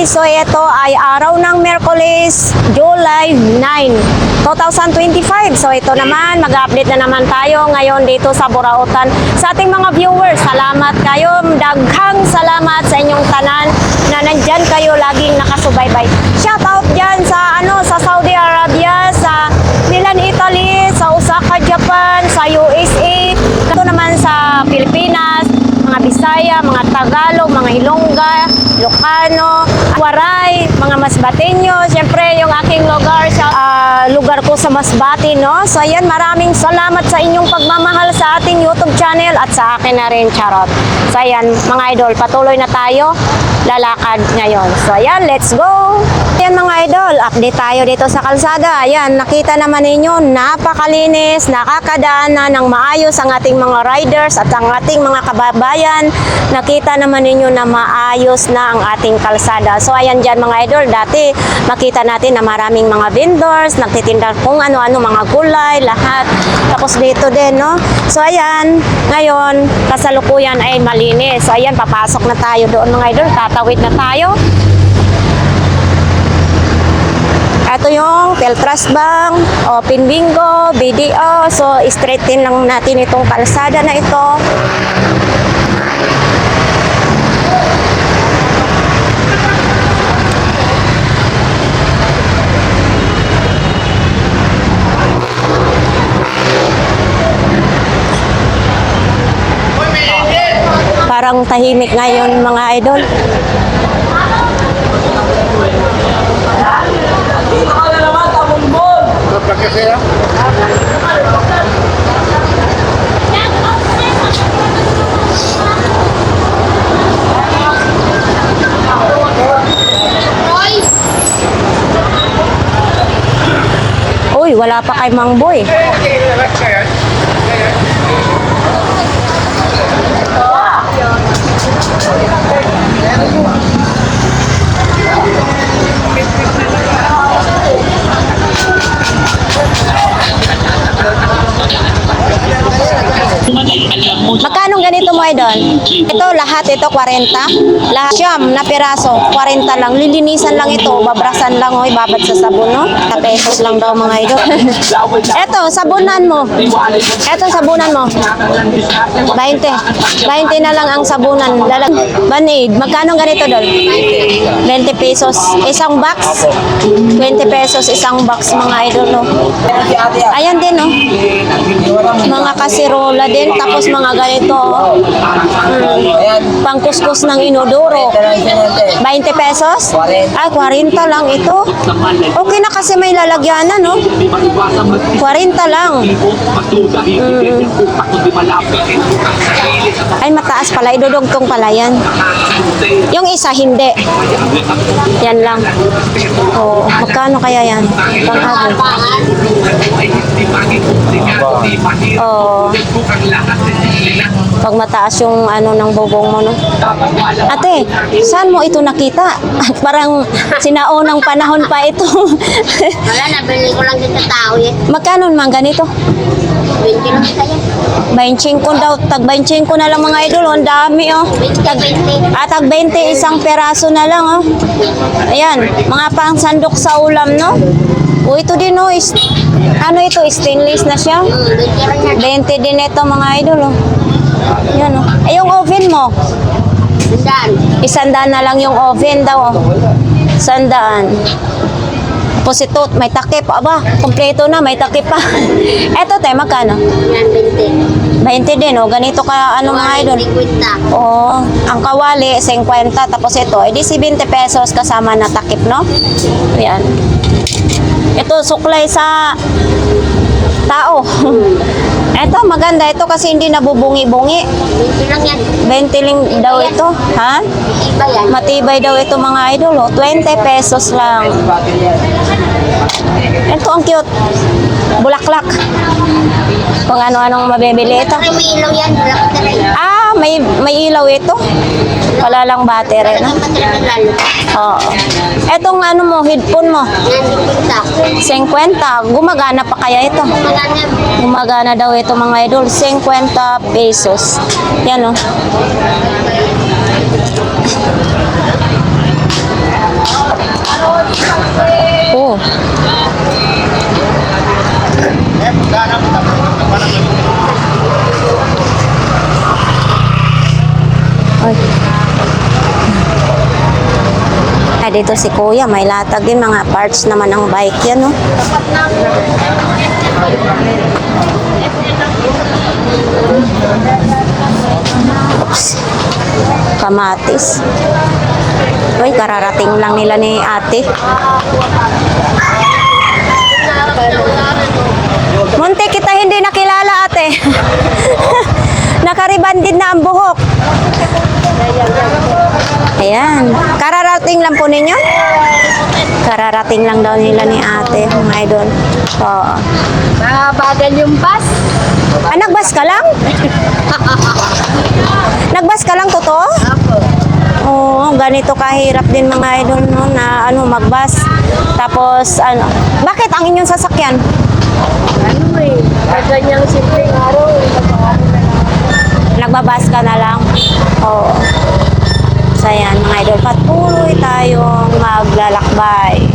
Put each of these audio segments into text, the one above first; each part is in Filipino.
So ito ay araw ng Miyerkules, July 9, 2025. So ito naman, mag-update na naman tayo ngayon dito sa Burautan. Sa ating mga viewers, salamat kayo. Daghang salamat sa inyong tanan na nandyan kayo laging nakasubaybay. Shout out dyan sa, sa Saudi Arabia, sa Milan, Italy, sa Osaka, Japan, sa USA. Ito naman sa Pilipinas, mga Bisaya, mga Tagalog, mga Ilongga, Ilocano, Waray, mga Masbateño, siyempre yung aking lugar ko sa Masbate, no? So ayan, maraming salamat sa inyong pagmamahal sa ating YouTube channel at sa akin na rin, charot. So ayan, mga idol, patuloy na tayo lalakad ngayon. So ayan, let's go! Ayan mga idol, update tayo dito sa kalsada. Ayan, nakita naman ninyo, napakalinis, nakakadaanan ng maayos ang ating mga riders at ang ating mga kababayan. Nakita naman ninyo na maayos na ang ating kalsada. So ayan dyan mga idol, dati makita natin na maraming mga vendors, nagtitinda kung ano-ano, mga gulay, lahat. Tapos dito din, no? So ayan, ngayon, kasalukuyan ay malinis. So ayan, papasok na tayo doon mga idol, tatawid na tayo. Ito yung Teltras Bank, Open Bingo, BDO. So, straighten lang natin itong kalsada na ito. Parang tahimik ngayon mga idol. Uy, wala pa kay Mang Boy. Magkano ganito mo idol? Ito lahat, ito 40. Lahat siyam na piraso, 40 lang. Lilinisan lang ito, babrasan lang, babad sa sabon, no? 1 pesos lang daw mga idol. Ito, sabunan mo. Ito, sabunan mo. 20. 20 na lang ang sabunan. Band-aid, magkano ganito dol? 20 pesos. Isang box? 20 pesos isang box mga idol, no? Ayan din, no? Mga kasirola din, tapos mga ganito, pangkuskus ng inodoro. 20 pesos? Ay, 40 lang ito. Okay na kasi may lalagyanan, no? 40 lang. Ay, mataas pala. Idudugtong pala yan. Yung isa, hindi. Yan lang. Oh, magkano kaya yan? Pang-abot. Oh. Pag mataas yung ng bubong mo, no? Ate, saan mo ito nakita? Parang sinaunang panahon pa ito. Wala, nabili ko lang dito tao eh. Magkano naman ganito? 20 lang sa'yo. 25 daw, tag 25 na lang mga idol, ang dami Tag 20 isang peraso na lang Ayan, mga pangsandok sa ulam, no? Ito din ano ito, stainless na siya. 20 din ito mga idol Yan yung oven mo? 100 na lang yung oven daw 100. Tapos ito, may takip. Aba, kompleto na, may takip pa. Eto, magkano? 20 din, ganito ka, mga idol. 50. Ang kawali, 50. Tapos ito, edi 20 pesos kasama na takip, no? Ayan. Ito, suklay sa tao. Ito, maganda ito kasi hindi nabubungi-bungi. 20 lang yan. 20 lang daw ito. Ha? Matibay yan. Matibay daw ito mga idol. 20 pesos lang. Ito, ang cute. Bulaklak. Kung ano-anong mabibili ito. May ilaw yan. May ilaw ito. Wala lang battery, no? Oo. Etong headphone mo? 50. Gumagana pa kaya ito? Gumagana daw ito mga idol. 50 pesos. Yan, dito si Kuya, may latag din mga parts naman ng bike yan, no? Oops. Kamatis. Uy, kararating lang nila ni ate. Munti kita hindi nakilala, ate. Nakaribandid na ang buhok. Ayan. Kararating lang po ninyo? Kararating lang daw nila ni ate, mga idol. Oo. Bagal yung bus. Ah, nagbas ka lang? Nagbas ka lang, totoo? Apo. Oo, ganito kahirap din mga idol, no, na magbas. Tapos, bakit ang inyong sasakyan? Ano eh, ganyang simpleng araw. Nagbabas ka na lang? Oo. So, ayan, mga idol, patuloy tayong maglalakbay.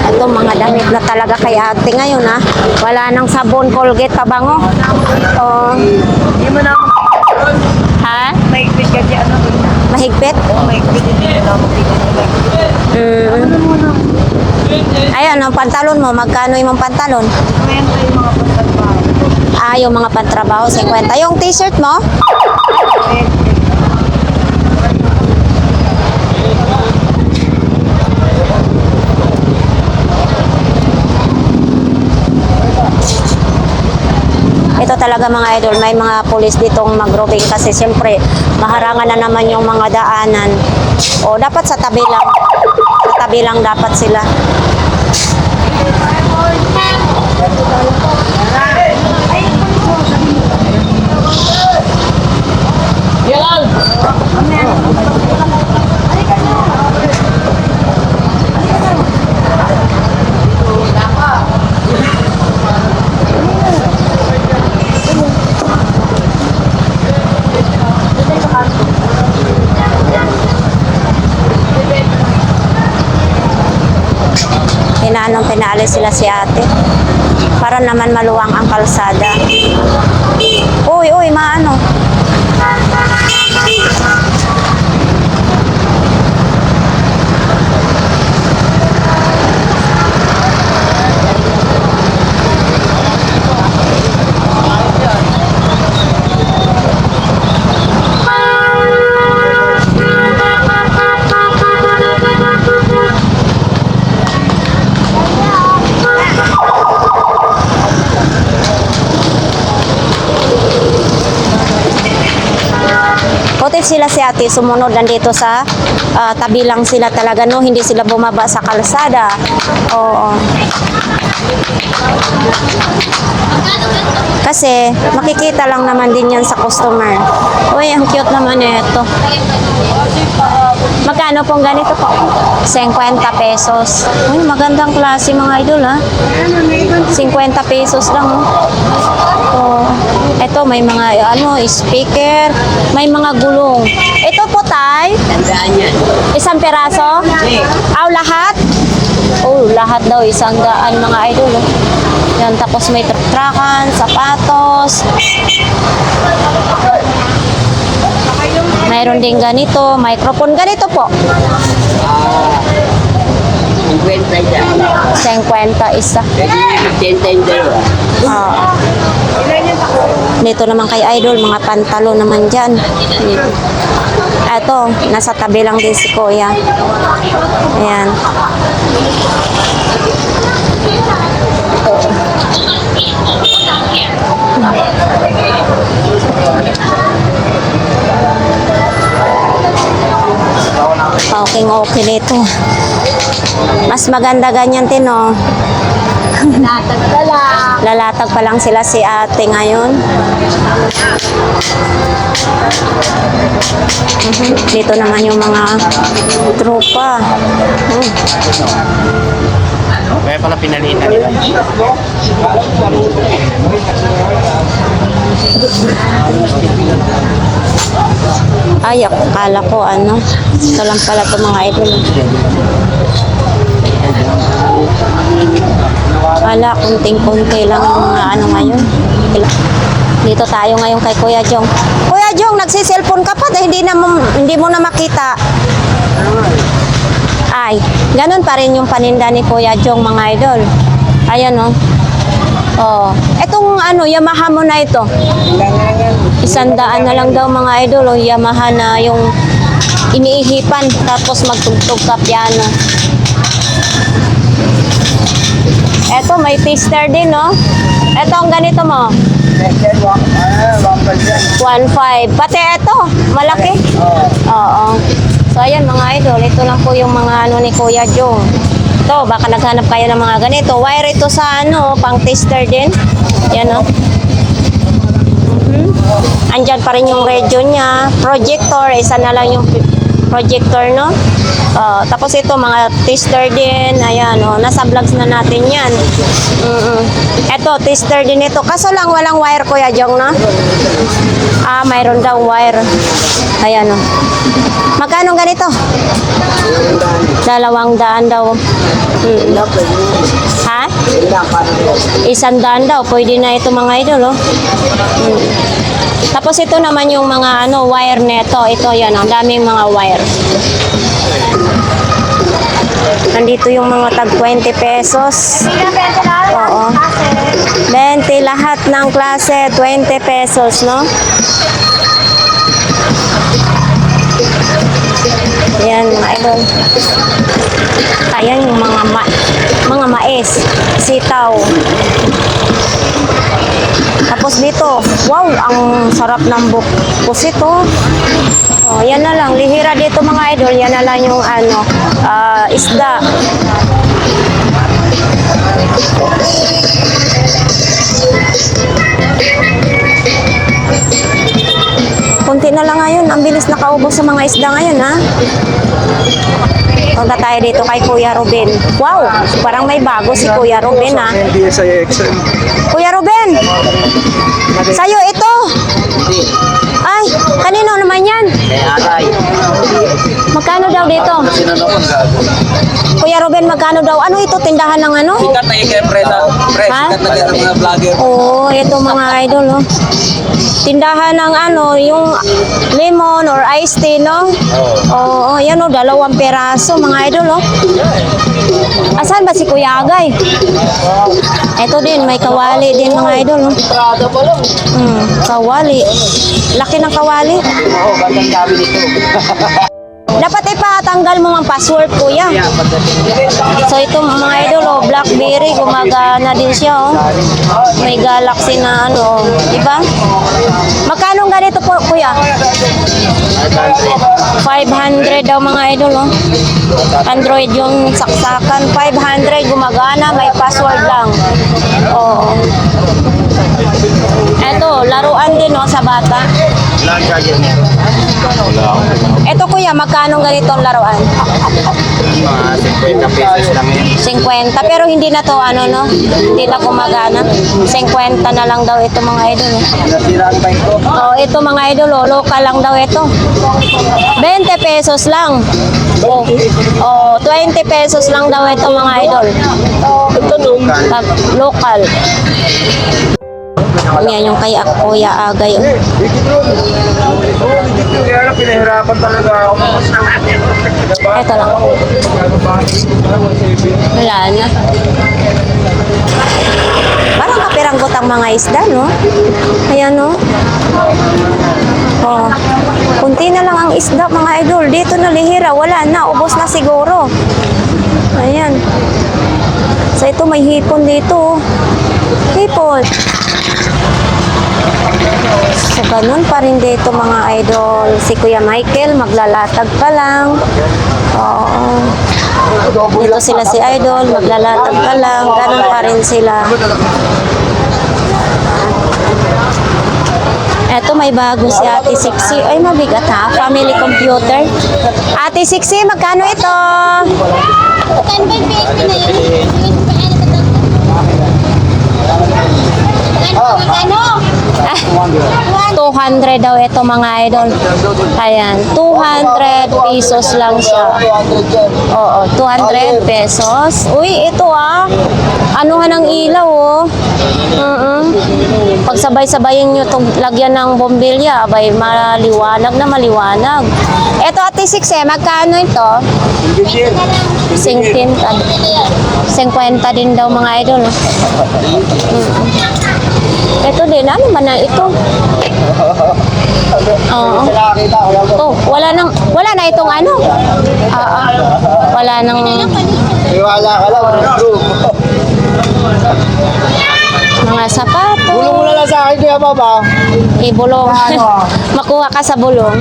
Ito, mga damit na talaga kay ate ngayon, ha. Wala nang sabon, Colgate, pabango. Oo. Hindi mo na ako Ha? maigpit kasi ano doon na. Mahigpit? Maigpit hindi mo na ako Ayan, ang pantalon mo, magkano yung pantalon? Ngayon tayo mga pagkakbahay. Ah, yung mga pantrabaho, 50. Yung t-shirt mo? Ito talaga mga idol, may mga pulis ditong mag-roving kasi siyempre maharangan na naman yung mga daanan. O dapat sa tabi lang. Sa tabi lang dapat sila. Pinaalis sila si ate para naman maluwang ang kalsada. Uy, maano? Putik sila si ate, sumunod nandito sa tabi lang sila talaga, no? Hindi sila bumaba sa kalsada. Oo. Kasi makikita lang naman din yan sa customer. Uy, ang cute naman ito. Magkano pong ganito po? 50 pesos. Uy, magandang klase mga idol, ha? 50 pesos lang, oh. Oh. Ito, may mga speaker, may mga gulong. Ito po, tay? Tandaan yan. Isang peraso? Aw, lahat? Oh, lahat daw, 100 mga idol. Oh. Yan, tapos may truck-truckan, sapatos. Mayroon din ganito, microphone. Ganito po. 50 dyan. 50 isa. Pwede yung 80 yung dalawa. Ah. Dito naman kay idol, mga pantalo naman dyan. Ito, nasa tabi lang din si Kuya. Ayan. Okay nito. Mas maganda ganyan din, oh. Latag ka lang. Lalatag pa lang sila si ate ngayon. Dito naman yung mga tropa. Kaya pala pinalitan nila. Ay, akala ko ano. Ito lang pala ito mga idol. Wala, kunting-kunti lang ang mga ano ngayon. Dito tayo ngayon kay Kuya Jong. Kuya Jong, nagsiselfon ka pa dahil hindi mo na makita. Ay, ganun pa rin yung paninda ni Kuya Jong mga idol. Ayan o. Oh. Etong ano, Yamaha mo na ito. 100 na lang daw mga idol. O, Yamaha na yung iniihipan tapos magtugtog ka piano. Eto, may tester din, no? Eto, ang ganito mo. 1.5. Pati eto, malaki. Oo. So, ayan mga idol. Ito lang po yung mga ano ni Kuya Jong. Ito, baka naghanap kayo ng mga ganito. Wire ito sa ano, pang tester din. Yan, no? Andyan pa rin yung radio niya. Projector, isa na lang yung projector, no? Tapos ito, mga tester din. Ayan, oh, nasa vlogs na natin yan. Ito, tester din ito. Kaso lang, walang wire, Kuya Jong, no? Ah, mayroon daw wire. Ayan, oh. Magkano ganito? 200 daw. Ha? 100 daw. Pwede na ito mga idol, oh. Tapos ito naman yung mga ano, wire neto. Ito yan, ang daming mga wire. Nandito yung mga tag 20 pesos. Oo. 20 lahat ng klase, 20 pesos, no? Ayan, mga idol. Ayan yung mga mais, sitaw. Tapos dito, wow, ang sarap ng pusit, oh. Oh, yan na lang, lihira dito mga idol, yan na lang yung ano, isda. Kunti na lang ngayon, ang bilis nakaubos sa mga isda ngayon, ha? Punta tayo dito kay Kuya Ruben. Wow, parang may bago si Kuya Ruben, ha? Kuya Ruben, sa'yo ito. Ay, kanino naman yan? Magkano daw dito? Kuya Ruben, magkano daw? Ano ito, tindahan ng ano? Sikat na yung presa. Ha? Sikat na yung mga vlogger. Oo, ito mga idol, no? Tindahan ng ano, yung lemon or iced tea, no? Oo, yan o, 2 peraso, mga idol, no? Asan ba si Kuya Agay? Ito din, may kawali din, mga idol, no? Kawali. Laki ng kawali. Oo, gandang dami nito. Dapat ipatanggal mo ang password, kuya. So ito mga idol, oh, BlackBerry, gumagana din siya, oh. May Galaxy na ano, di ba? Magkano ganito po, kuya? 500 daw mga idol, oh. Android yung saksakan, 500 gumagana, may password lang. Oo. Eto, laruan din, oh, sa bata. Ilang charger niya? Eto kuya, magkano ganitong laruan? Mga 50 pesos lang yun. 50, pero hindi na to ano, no? Hindi na gumagana. 50 na lang daw ito mga idol. Nasiraan ba ito? Oh, ito mga idol, oh, local lang daw ito. 20 pesos lang. Oh, 20 pesos lang daw ito mga idol. Local. Yan yung kay Kuya Agay. Oh. Kaya pinahirapan talaga ako. Ito lang. Wala na. Parang kapiranggot ang mga isda, no? Ayan, no? Oh. Kunti na lang ang isda, mga idol. Dito na lihira. Wala na. Ubos na siguro. Ayan. So, ito may hipon dito. Hipon. So, ganun pa rin dito mga idol. Si Kuya Michael, maglalatag pa lang. Oo. Dito sila si Idol, maglalatag pa lang. Ganun pa rin sila. Eto, may bago si Ate Sixi. Ay, mabigat ha. Family computer. Ate Sixi, magkano ito? 10 by 50 na yun. 200 daw ito mga idol. Ayan, 200 pesos lang siya. Oo, 200 pesos. Uy, ito anuhan ng ilaw Pagsabay-sabayin nyo itong lagyan ng bombilya, abay, maliwanag na maliwanag. Ito ate 6 magkano ito? 50 din daw mga idol. Ito din, ano ba na ito? Oo. Oh, wala na itong ano? Wala nang Iwala ka lang. mga sapatos. Bulong mo na lang sa akin, Kuya Baba. Bulong. Makuha ka sa bulong.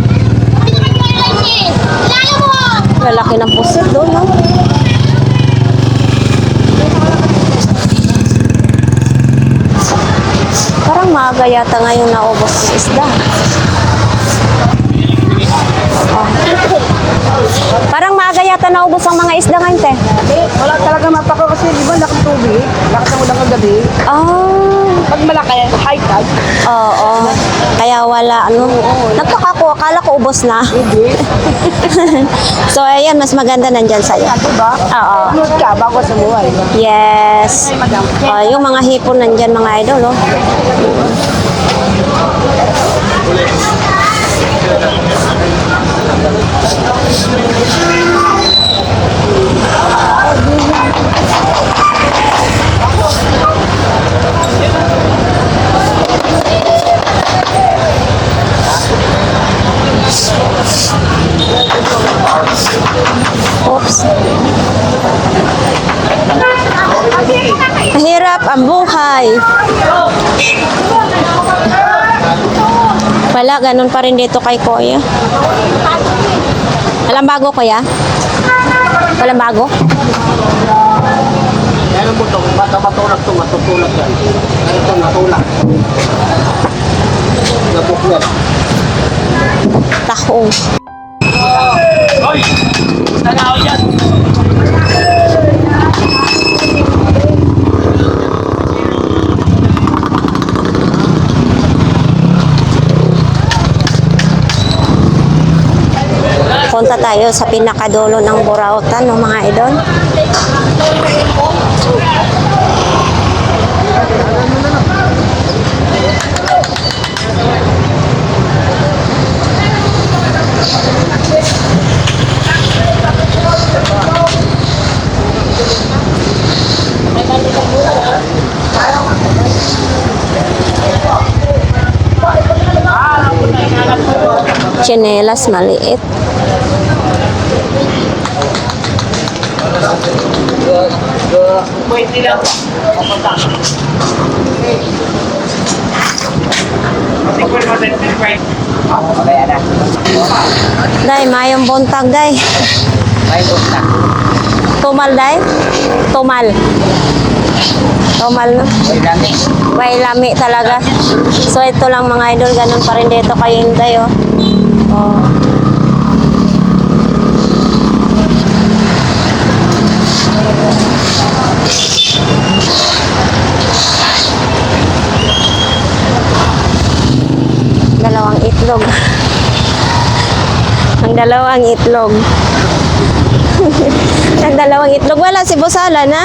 Lalaki ng pusit doon, no? Parang maaga yata ngayon naubos ng isda. Parang maaga yata naubos ang mga isda ngayon, te. Wala talaga mapako kasi di ba laki tubig? Lakas ng ulang gabi. Pag malaki, high tide. Oo. Kaya wala, nagkakakuha, akala ko ubos na. So, ayan, mas maganda nandyan sa'yo. Diba? Oo. Load ka bago sa buhay. Yes. Yung mga hipon nandyan, mga idol, Oops. Mahirap ang buhay. Wala, ganun pa rin dito kay Kuya. Walang bago, Kuya? Walang bago? Yan mo ito, matulak ito, matutulak yan. Ito, matulak. Napukyan. Tahong. Punta tayo sa pinakadulo ng Burautan, no, mga idol. Tsinelas maliit. Pwede lang. Day, mayong buntag, day. May bukta. Tumal, day. Tumal. Tumal, no? May dami. May lami talaga. So, ito lang mga idol. Ganun pa rin dito kay Inday, Oh. Dalawang itlog. Ang dalawang itlog. Ang dalawang itlog. Wala si Bosala na.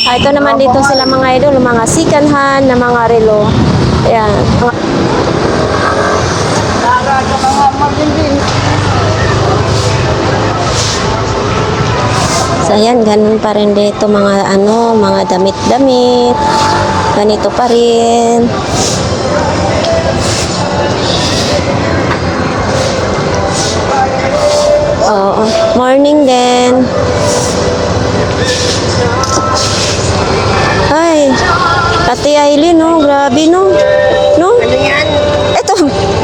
Ito naman dito sila mga idol, mga second hand na mga relo. Ayan. So, ayan, ganun pa rin dito mga mga damit-damit. Ganito pa rin. Oo. Morning din. Ay, Ate Aileen, no? Grabe, no? No? Ano yan? Ito,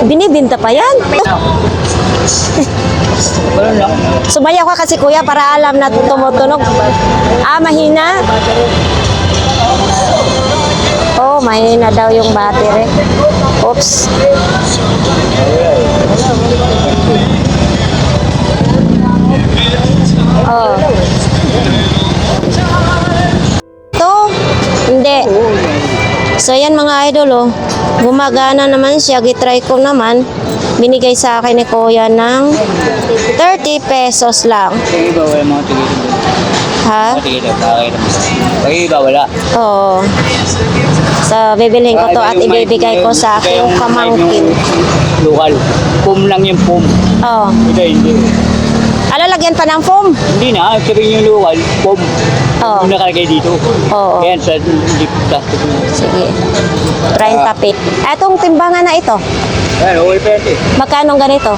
binibinta pa yan. Wala lang. Sumayaw ka kasi kuya para alam na tumutunog. Mahina? Oh, mahina daw yung battery. Oops. Oh. Ito? Hindi. So, yan. ayan mga idol, oh. Gumagana naman siya. Gitry ko naman. Binigay sa akin ni Kuya ng 30 pesos lang. Sige ba, wala mga tigil. Ha? Mga tigil, pakakita mo. Sige ba, wala. Oo. So, bibilhin ko to at ibibigay ko sa aking pamangkin. Lokal. Pum lang yung pum. Oo. Ito hindi. Alalagyan pa ng foam? Hindi na, sabihin yung lokal, pum. Oo. Yung nakalagay dito. Oo. Yan, sa deep plastic. Sige. 30 pit. Etong timbangan na ito. Yan, okay pa yan eh. Magkano ganito?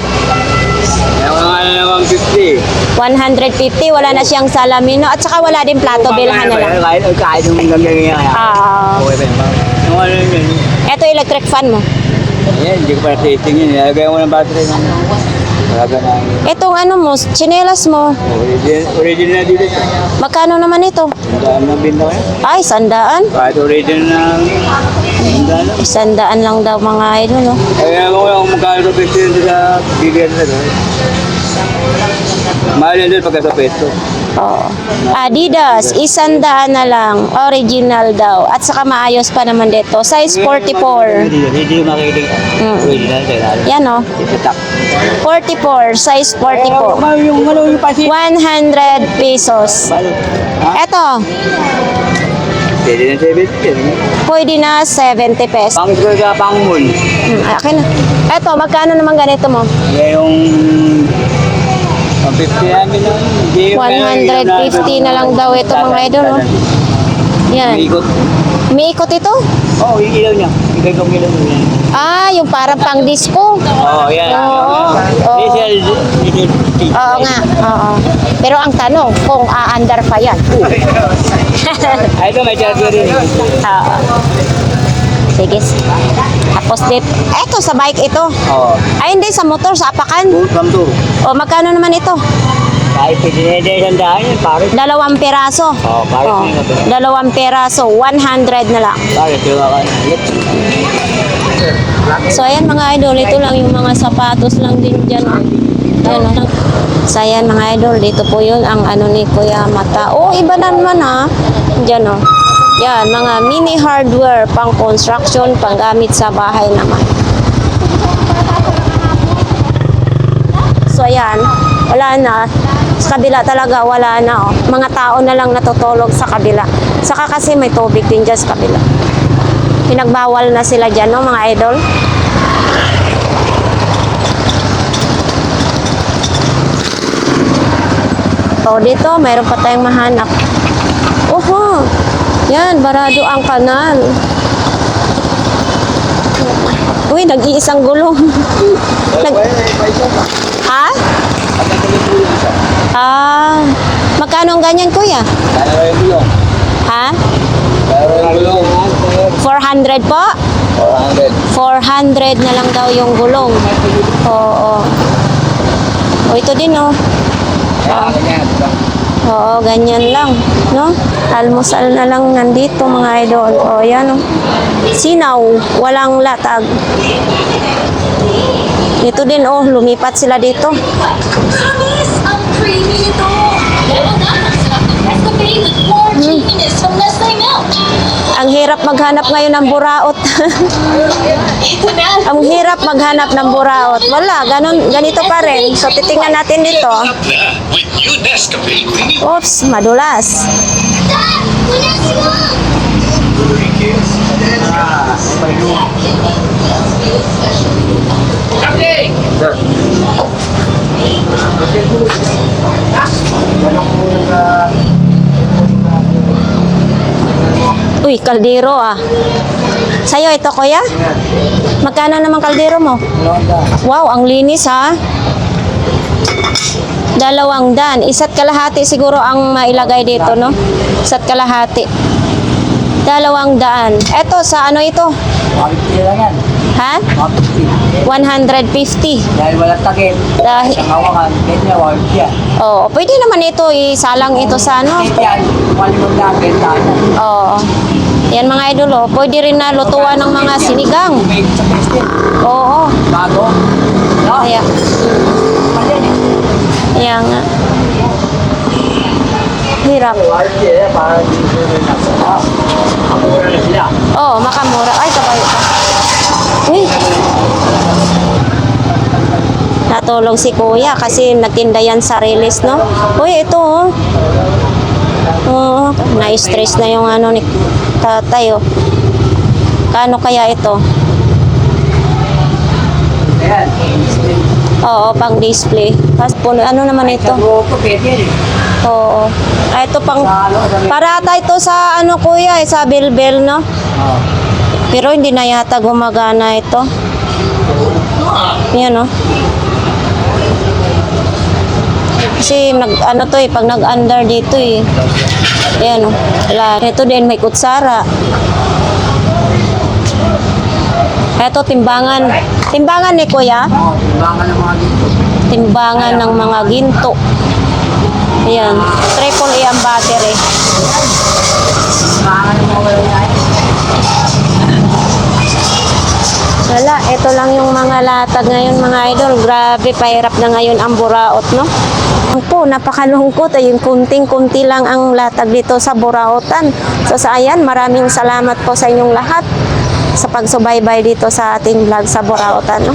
Yan nga na naman 50. 150. Wala na siyang salamin, no? At saka wala din plato. Bilhan na lang. Kahit yung ganyan yan. Ah. Okay pa yan. Yung ano yun. Ito electric fan mo. Yan, hindi ko pa testing yun. Nilagay mo ng battery. Talaga na. Itong ano mo, tsinelas mo. Original dito siya. Magkano naman ito? Sandaan na binta ko yan. Ay, 100. Kahit original na sandaan 100 lang. lang daw mga idol, no? Kaya ako yung magkano peso yun sa bigyan na doon. Mahal yan doon pagka sa peso. Oo. Adidas, 100 na lang. Original daw. At saka maayos pa naman dito. Size 44. Hindi yung makikita. Original sa ilalim. Yan, no? Itatak. 44. Size 44. Yung ano yung pasi. 100 pesos. Ha? Eto, Pwede na 70. pwede na 70 pesos. Pangit ko sa pangmul. Akin na. Eto, magkano naman ganito mo? Kaya yung 50 namin na. 150 na lang daw ito mga idol, no? Yan. Umiikot. Umiikot ito? Oo, yung ilaw niya. Ikay kong ilaw niya. Ah, yung parang pang disco. Oo, yan. Oo. Oo. Diesel. Oo nga, oo. Pero ang tanong, kung aandar pa yan. Ay, ito may charger rin. Oo. Sige. Tapos dip. Eto, sa bike ito. Oo. Ay, hindi, sa motor, sa apakan. Welcome to. O, magkano naman ito? Kahit pwede na isang daan yun, pare. 2 peraso. Oo, pare. O, 2 peraso, 100 na lang. Pare, tiwa ka. So, ayan mga idol, ito lang yung mga sapatos lang din dyan. Ayan, o. So, ayan mga idol, dito po yun ang ano ni Kuya Mata. Oh, iba na naman ha. Dyan o. Yan, mga mini hardware, pang construction, pang gamit sa bahay naman. So, ayan, wala na. Sa kabila talaga, wala na. Oh. Mga tao na lang natutulog sa kabila. Saka kasi may tubig din dyan sa kabila. Pinagbawal na sila dyan, no, mga idol? So, dito, mayroon pa tayong mahanap. Oho! Yan, barado ang kanal. Uy, nag-iisang gulong. Ha? Ah, magkano ang ganyan, kuya? Kaya yung gulong. Ha? Kaya yung gulong. 400 po? 400. 400 na lang daw yung gulong. Oo. O, ito din, oh. Kaya ganyan. Oo, ganyan lang, no? Almusal na lang nandito, mga idol. O, yan, oh. Sinaw, walang latag. Ito din, oh, lumipat sila dito. Promise! Ang creamy nito! Lalo na ang sarap ng Nescafe with more creaminess from Nestle Milk. Ang hirap maghanap ngayon ng buraot. Ito na! Ang hirap maghanap ng buraot. Wala, ganito pa rin. So, titingnan natin dito. With new Nescafe Creamy Oops, madulas. Dad! Kunin sila! Uy, kaldero ah. Sa'yo ito, kuya? Magkano naman kaldero mo? Wow, ang linis ha. 200. Isa't kalahati siguro ang mailagay dito, no? Isa't kalahati. 200. Eto, sa ano ito? 150 lang yan. Ha? 150. 150. Dahil walang takip. Dahil, Isang hawakan. Kanya, 150 yan. oh, pwede naman ito, isalang ito sa ano? Yan. 150 lang. Benta yan. Oo. Yan mga idol, oh. Pwede rin na lutuan ng mga sinigang. May sa testing. Oo. Bago. No? Kaya, Yan eh. kaya nga. Hirap. Parang hindi ko rin nasa. makamura na sila. Oo, makamura. Ay, kabayo ka. Uy. Natulog si kuya kasi nagtinda yan sa release, no? Uy, ito, oh. Oo, na-stress na yung ano ni tatay, oh. Kano kaya ito? Ayan. Oo, pang display. Tapos puno, ano naman ito? Grupo, pwede eh. Oo. Ah, ito pang, para ata ito sa ano kuya, sa bell-bell, no? Pero hindi na yata gumagana ito. Yan, no? Kasi ano to eh, pag nag-under dito eh. Ayan, no? Ito din, may kutsara. Ito, timbangan. Timbangan ni kuya? Timbangan ng mga dito. Timbangan ng mga ginto. Ayan. Triple A ang battery. Timbangan ng mga wala. Wala, ito lang yung mga latag ngayon mga idol. Grabe, pahirap na ngayon ang buraot, no? Po, napakalungkot. Ayun, kunting-kunti lang ang latag dito sa Burautan. So sa ayan, maraming salamat po sa inyong lahat sa pagsubaybay dito sa ating vlog sa Burautan, no?